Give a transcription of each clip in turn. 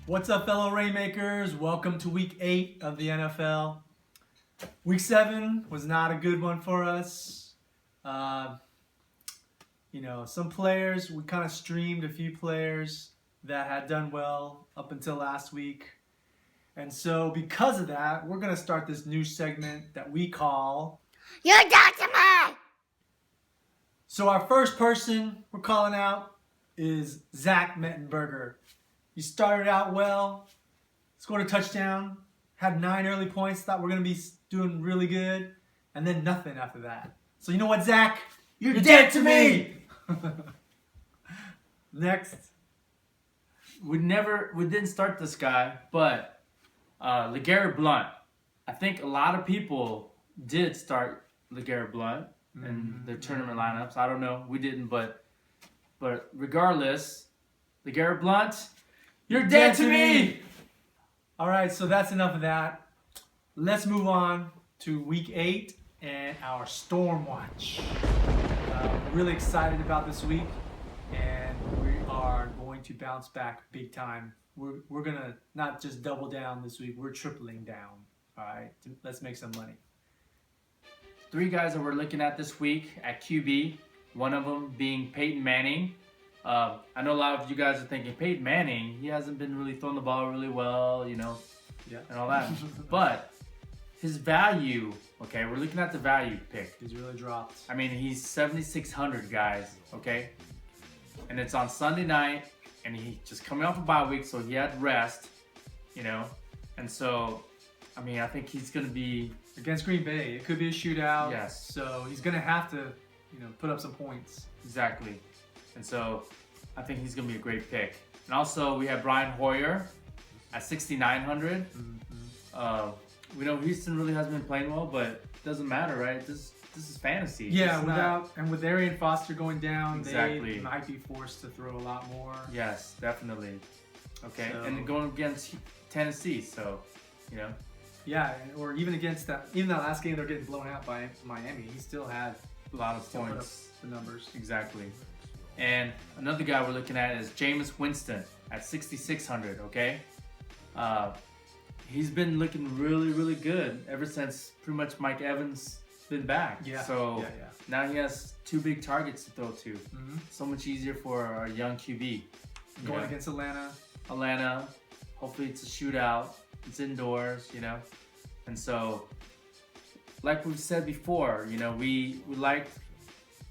What's up, fellow Rainmakers? Welcome to week 8 of the NFL. Week 7 was not a good one for us. Some players, we kind of streamed a few players that had done well up until last week. And so because of that, we're going to start this new segment that we call... You talk to me! So our first person we're calling out is Zach Mettenberger. He started out well, scored a touchdown, had 9 early points, thought we're going to be doing really good, and then nothing after that. So you know what, Zach? You're dead to me! Next. We didn't start this guy, but LeGarrette Blount. I think a lot of people did start LeGarrette Blount in their tournament lineups. I don't know, we didn't, but regardless, LeGarrette Blount, you're dead to me! All right, so that's enough of that. Let's move on to week 8 and our StormWatch. We're really excited about this week, and we are going to bounce back big time. We're going to not just double down this week, we're tripling down. All right, let's make some money. 3 guys that we're looking at this week at QB, one of them being Peyton Manning. I know a lot of you guys are thinking, Peyton Manning, he hasn't been really throwing the ball really well, and all that. But his value, okay, we're looking at the value pick. He's really dropped. I mean, he's 7,600, guys, okay? And it's on Sunday night, and he just coming off a bye week, so he had rest, And so, I mean, I think he's going to be... Against Green Bay, it could be a shootout. Yes. So he's going to have to, put up some points. Exactly. And so I think he's going to be a great pick. And also we have Brian Hoyer at 6,900. We know Houston really hasn't been playing well, but it doesn't matter, right? This is fantasy. Yeah, with Arian Foster going down, exactly. They might be forced to throw a lot more. Yes, definitely. Okay, so, and going against Tennessee, so, Yeah, or even that last game they're getting blown out by Miami, he still had a lot of points. The numbers. Exactly. And another guy we're looking at is Jameis Winston at 6,600, okay? He's been looking really, really good ever since pretty much Mike Evans been back. Yeah. So now he has 2 big targets to throw to. So much easier for our young QB. Going against Atlanta. Hopefully it's a shootout. It's indoors, And so, like we've said before, we like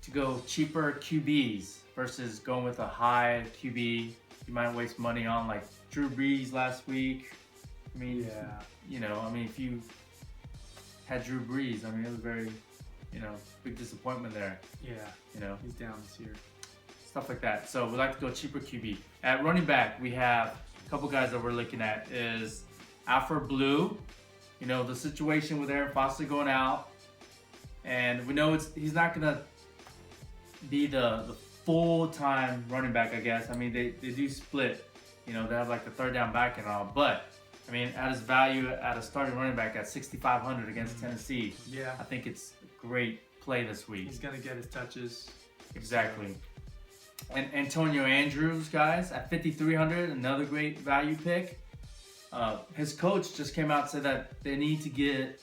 to go cheaper QBs versus going with a high QB you might waste money on, like Drew Brees last week. I mean, if you had Drew Brees, it was very, big disappointment there. Yeah. He's down this year. Stuff like that. So we like to go cheaper QB. At running back, we have a couple guys that we're looking at is Alfred Blue. The situation with Aaron Foster going out, and we know he's not gonna be the full-time running back, I guess. I mean, they do split. They have like the third down back and all. But, at his value at a starting running back at 6,500 against Tennessee, I think it's a great play this week. He's going to get his touches. Exactly. And Antonio Andrews, guys, at 5,300, another great value pick. His coach just came out and said that they need to get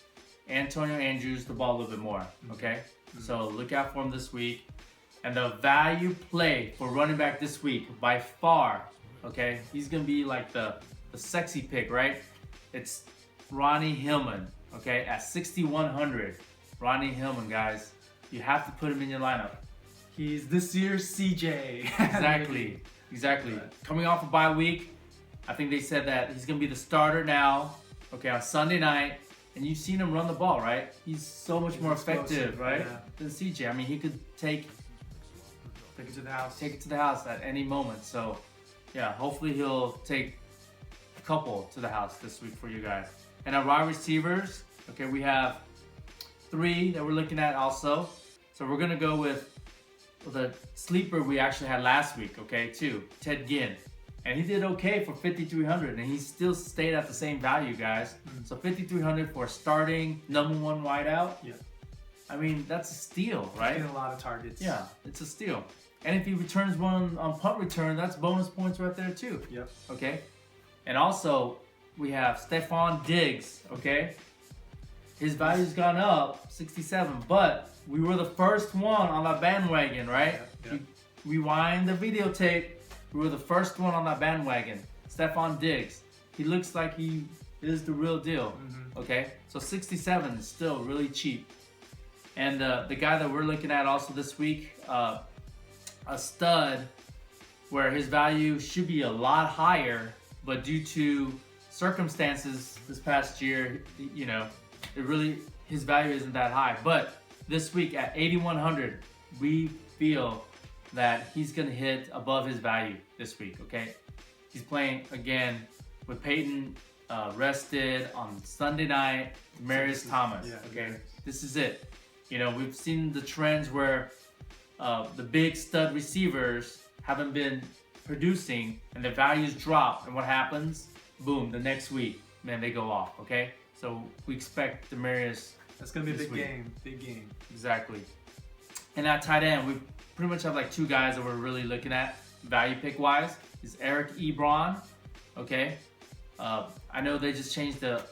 Antonio Andrews the ball a little bit more, okay? So look out for him this week. And the value play for running back this week, by far, okay? He's going to be like the sexy pick, right? It's Ronnie Hillman, okay? At 6,100. Ronnie Hillman, guys. You have to put him in your lineup. He's this year's CJ. Exactly. Right. Coming off a bye week, I think they said that he's going to be the starter now, okay, on Sunday night. And you've seen him run the ball, right? He's so much more effective, right? Yeah. Than CJ. He could take it to the house. Take it to the house at any moment. So, yeah, hopefully he'll take a couple to the house this week for you guys. And our wide receivers, okay, we have 3 that we're looking at also. So we're going to go with the sleeper we actually had last week, okay, too, Ted Ginn. And he did okay for 5,300, and he still stayed at the same value, guys. So 5,300 for starting number 1 wideout. Yeah. That's a steal, right? He's getting a lot of targets. Yeah, it's a steal. And if he returns one on punt return, that's bonus points right there too. Yep. Okay. And also, we have Stephon Diggs, okay? His value's gone up, 67, but we were the first one on that bandwagon, right? Yeah. You rewind the videotape, we were the first one on that bandwagon. Stephon Diggs, he looks like he is the real deal, okay? So 67 is still really cheap. And the guy that we're looking at also this week, a stud, where his value should be a lot higher, but due to circumstances this past year, you know, his value isn't that high. But this week at 8,100, we feel that he's gonna hit above his value this week, okay? He's playing again with Peyton rested on Sunday night, Demarius Thomas, okay? This is it. You know, we've seen the trends where the big stud receivers haven't been producing and the values drop, and what happens? Boom, the next week, man, they go off, okay? So we expect Demarius. That's gonna be a big week. big game. Exactly. And at tight end, we pretty much have like two guys that we're really looking at value pick wise. Is Eric Ebron, okay? I know they just changed the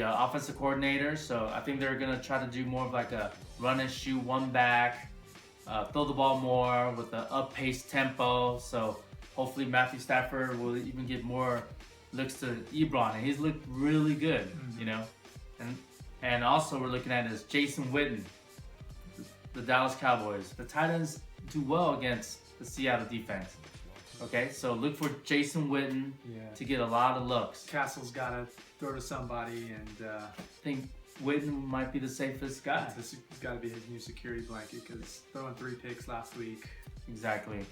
offensive coordinator, so I think they're gonna try to do more of like a run and shoot, one back, throw the ball more with the up-paced tempo. So hopefully Matthew Stafford will even get more looks to Ebron, and he's looked really good, you know. And also we're looking at is Jason Witten, the Dallas Cowboys. The Titans do well against the Seattle defense. Okay, so look for Jason Witten to get a lot of looks. Castle's got to throw to somebody, and I think Witten might be the safest guy. He's got to be his new security blanket because throwing 3 picks last week. Exactly.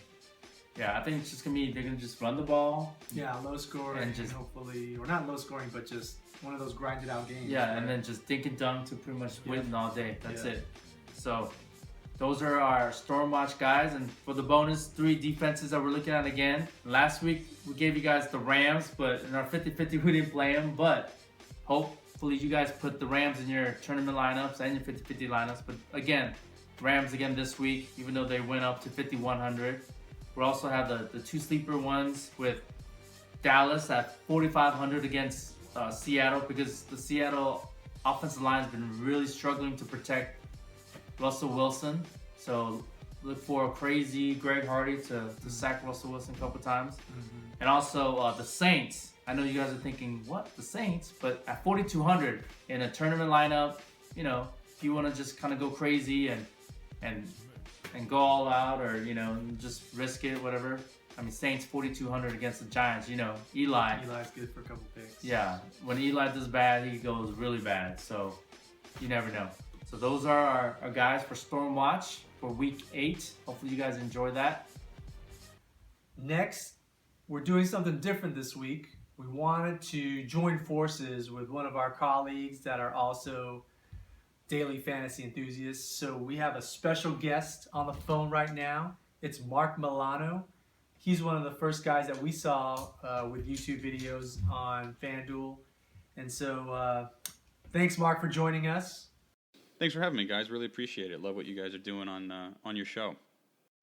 Yeah, I think it's just gonna be they're gonna just run the ball. Yeah, low scoring and just hopefully, or not low scoring, but just one of those grinded out games. Yeah, right? and then just dink and dunk to pretty much Witten all day. That's it. So those are our Stormwatch guys, and for the bonus 3 defenses that we're looking at again. Last week we gave you guys the Rams, but in our 50-50 we didn't play them. But hopefully you guys put the Rams in your tournament lineups and your 50-50 lineups. But again, Rams again this week, even though they went up to 5,100. We also have the 2 sleeper ones with Dallas at 4,500 against Seattle, because the Seattle offensive line has been really struggling to protect Russell Wilson. So look for a crazy Greg Hardy to sack Russell Wilson a couple times. And also the Saints. I know you guys are thinking, what, the Saints? But at 4,200 in a tournament lineup, you know, if you want to just kind of go crazy and go all out, or, you know, just risk it, whatever. I mean, Saints 4,200 against the Giants, you know, Eli's good for a couple picks. Yeah, when Eli does bad, he goes really bad. So you never know. So those are our guys for Stormwatch for week 8. Hopefully you guys enjoy that. Next, we're doing something different this week. We wanted to join forces with one of our colleagues that are also daily fantasy enthusiasts. So we have a special guest on the phone right now. It's Mark Milano. He's one of the first guys that we saw with YouTube videos on FanDuel. And so thanks, Mark, for joining us. Thanks for having me, guys. Really appreciate it. Love what you guys are doing on your show.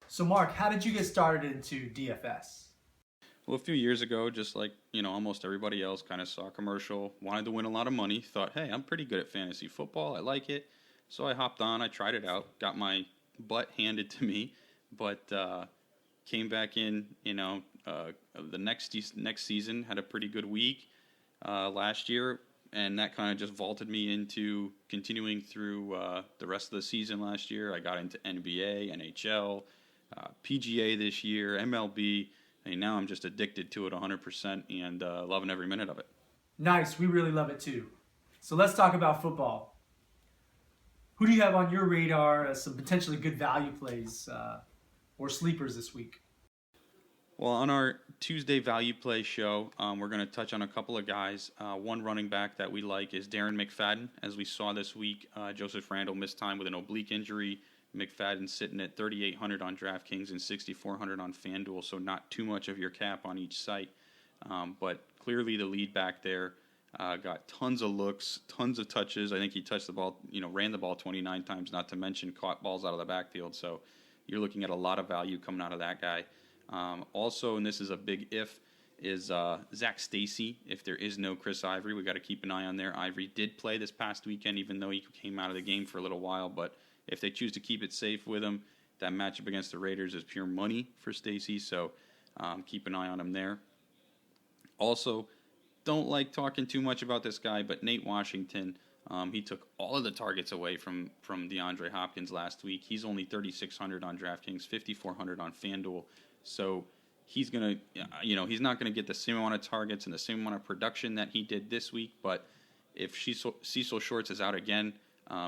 So, Mark, how did you get started into DFS? Well, a few years ago, just like, you know, almost everybody else, kind of saw a commercial, wanted to win a lot of money, thought, hey, I'm pretty good at fantasy football. I like it. So I hopped on, I tried it out, got my butt handed to me, but came back in, you know, the next season, had a pretty good week last year, and that kind of just vaulted me into continuing through the rest of the season last year. I got into NBA, NHL, PGA this year, MLB, and now I'm just addicted to it 100% and loving every minute of it. Nice. We really love it too. So let's talk about football. Who do you have on your radar as some potentially good value plays or sleepers this week? Well, on our Tuesday value play show, we're going to touch on a couple of guys. One running back that we like is Darren McFadden. As we saw this week, Joseph Randle missed time with an oblique injury. McFadden's sitting at 3,800 on DraftKings and 6,400 on FanDuel, so not too much of your cap on each site. But clearly the lead back there got tons of looks, tons of touches. I think he touched the ball, ran the ball 29 times, not to mention caught balls out of the backfield. So you're looking at a lot of value coming out of that guy. Also, and this is a big if is Zach Stacy. If there is no Chris Ivory, we got to keep an eye on there. Ivory did play this past weekend, even though he came out of the game for a little while. But if they choose to keep it safe with him, that matchup against the Raiders is pure money for Stacy. So keep an eye on him there. Also, don't like talking too much about this guy, but Nate Washington, he took all of the targets away from DeAndre Hopkins last week. He's only 3,600 on DraftKings, 5,400 on FanDuel. So he's gonna, he's not gonna get the same amount of targets and the same amount of production that he did this week. But if Cecil Shorts is out again,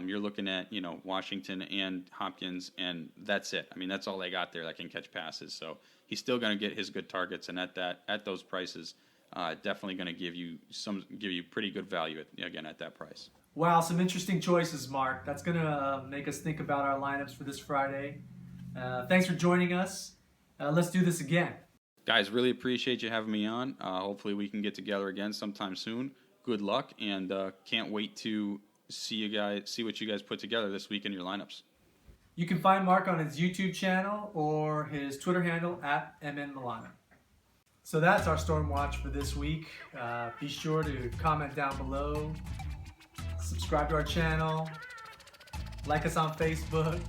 you're looking at Washington and Hopkins, and that's it. I mean, that's all they got there that can catch passes. So he's still gonna get his good targets, and at those prices, definitely gonna give you pretty good value at that price. Wow, some interesting choices, Mark. That's gonna make us think about our lineups for this Friday. Thanks for joining us. Let's do this again. Guys, really appreciate you having me on. Hopefully we can get together again sometime soon. Good luck, and can't wait to see what you guys put together this week in your lineups. You can find Mark on his YouTube channel or his Twitter handle at @MNMilano. So that's our Stormwatch for this week. Be sure to comment down below, subscribe to our channel, like us on Facebook,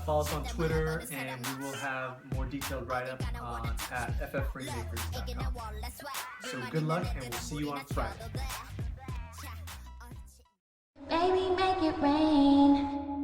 follow us on Twitter, and we will have more detailed write-up at FFRainmakers.com. So good luck, and we'll see you on Friday. Baby, make it rain.